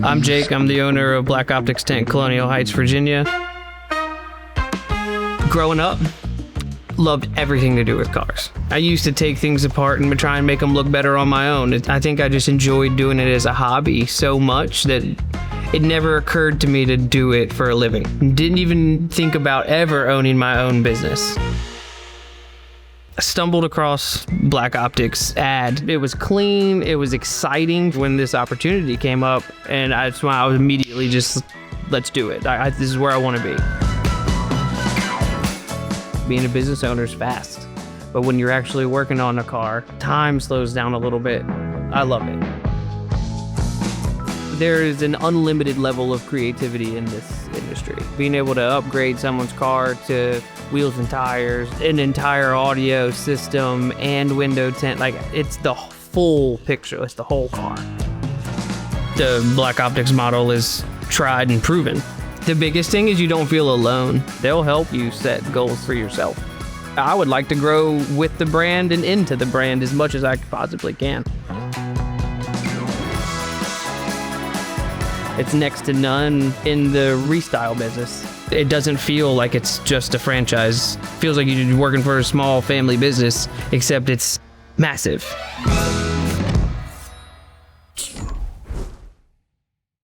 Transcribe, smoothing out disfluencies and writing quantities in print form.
I'm Jake. I'm the owner of Black Optix Tint, Colonial Heights, Virginia. Growing up, loved everything to do with cars. I used to take things apart and try and make them look better on my own. I think I just enjoyed doing it as a hobby so much that it never occurred to me to do it for a living. Didn't even think about ever owning my own business. I stumbled across Black Optix ad. It was clean, it was exciting when this opportunity came up, and that's why I was immediately just, let's do it. This is where I want to be. Being a business owner is fast, but when you're actually working on a car, time slows down a little bit. I love it. There is an unlimited level of creativity in this industry. Being able to upgrade someone's car to wheels and tires, an entire audio system, and window tint, like it's the full picture, it's the whole car. The Black Optix model is tried and proven. The biggest thing is you don't feel alone. They'll help you set goals for yourself. I would like to grow with the brand and into the brand as much as I possibly can. It's next to none in the restyle business. It doesn't feel like it's just a franchise. It feels like you're working for a small family business, except it's massive.